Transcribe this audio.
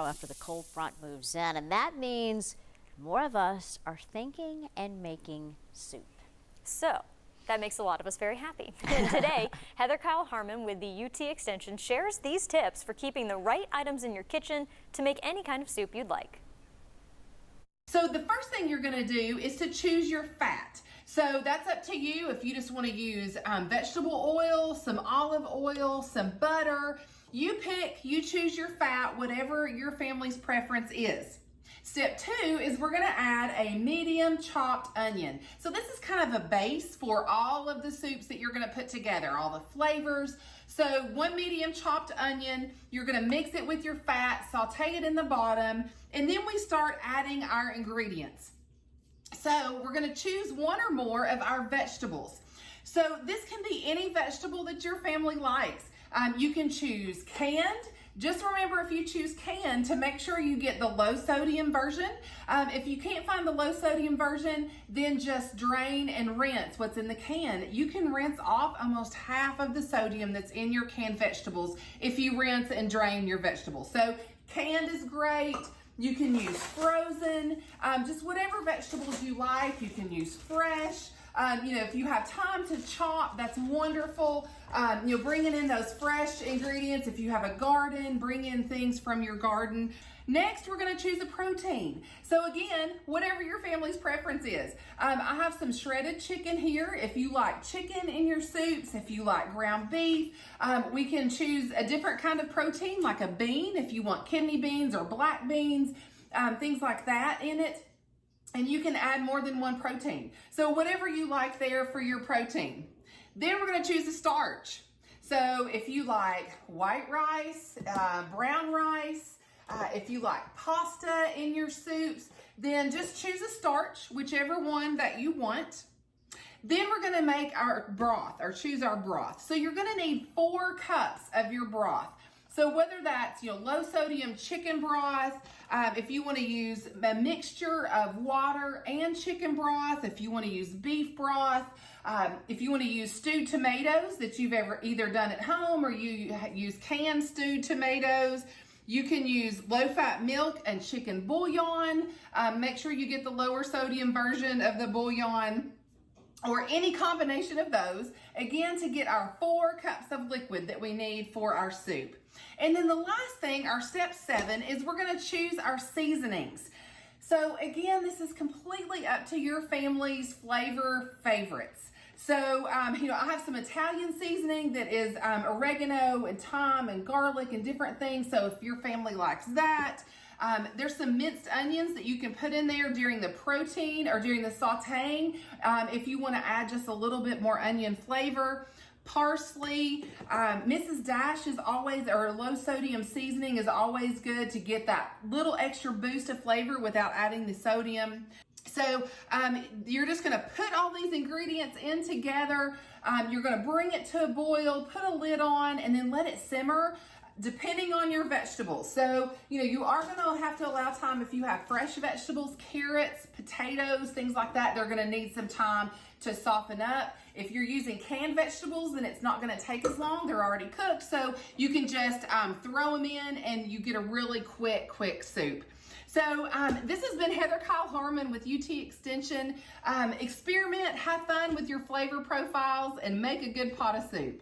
after the cold front moves in, and that means more of us are thinking and making soup. So that makes a lot of us very happy. And today, Heather Kyle-Harmon with the UT Extension shares these tips for keeping the right items in your kitchen to make any kind of soup you'd like. So the first thing you're going to do is to choose your fat. So that's up to you if you just want to use vegetable oil, some olive oil, some butter. You pick, you choose your fat, whatever your family's preference is. Step 2 is we're going to add a medium chopped onion. So this is kind of a base for all of the soups that you're going to put together, all the flavors. So 1 medium chopped onion, you're going to mix it with your fat, saute it in the bottom, and then we start adding our ingredients. So we're going to choose 1 or more of our vegetables. So this can be any vegetable that your family likes. You can choose canned. Just remember, if you choose canned, to make sure you get the low sodium version. If you can't find the low sodium version, then just drain and rinse what's in the can. You can rinse off almost half of the sodium that's in your canned vegetables if you rinse and drain your vegetables. So canned is great. You can use frozen, just whatever vegetables you like. You can use fresh. If you have time to chop, that's wonderful. Bringing in those fresh ingredients. If you have a garden, bring in things from your garden. Next, we're going to choose a protein. So again, whatever your family's preference is. I have some shredded chicken here. If you like chicken in your soups, if you like ground beef, we can choose a different kind of protein, like a bean, if you want kidney beans or black beans, things like that in it. And you can add more than 1 protein. So whatever you like there for your protein. Then we're going to choose a starch. So if you like white rice, brown rice, if you like pasta in your soups, then just choose a starch, whichever one that you want. Then we're going to make our broth, or choose our broth. So you're going to need 4 cups of your broth. So whether that's low sodium chicken broth, if you want to use a mixture of water and chicken broth, if you want to use beef broth, if you want to use stewed tomatoes that you've ever either done at home or you use canned stewed tomatoes, you can use low-fat milk and chicken bouillon. Make sure you get the lower sodium version of the bouillon, or any combination of those, again, to get our 4 cups of liquid that we need for our soup. And then the last thing, our step 7, is we're going to choose our seasonings. So again, this is completely up to your family's flavor favorites. So, I have some Italian seasoning that is oregano and thyme and garlic and different things. So if your family likes that, there's some minced onions that you can put in there during the protein or during the sauteing if you want to add just a little bit more onion flavor. Parsley, Mrs. Dash is always, or low sodium seasoning is always good to get that little extra boost of flavor without adding the sodium. So you're just going to put all these ingredients in together. You're going to bring it to a boil, put a lid on, and then let it simmer, depending on your vegetables. So, you are going to have to allow time if you have fresh vegetables, carrots, potatoes, things like that. They're going to need some time to soften up. If you're using canned vegetables, then it's not going to take as long. They're already cooked. So you can just throw them in and you get a really quick soup. So this has been Heather Kyle-Harmon with UT Extension. Experiment, have fun with your flavor profiles, and make a good pot of soup.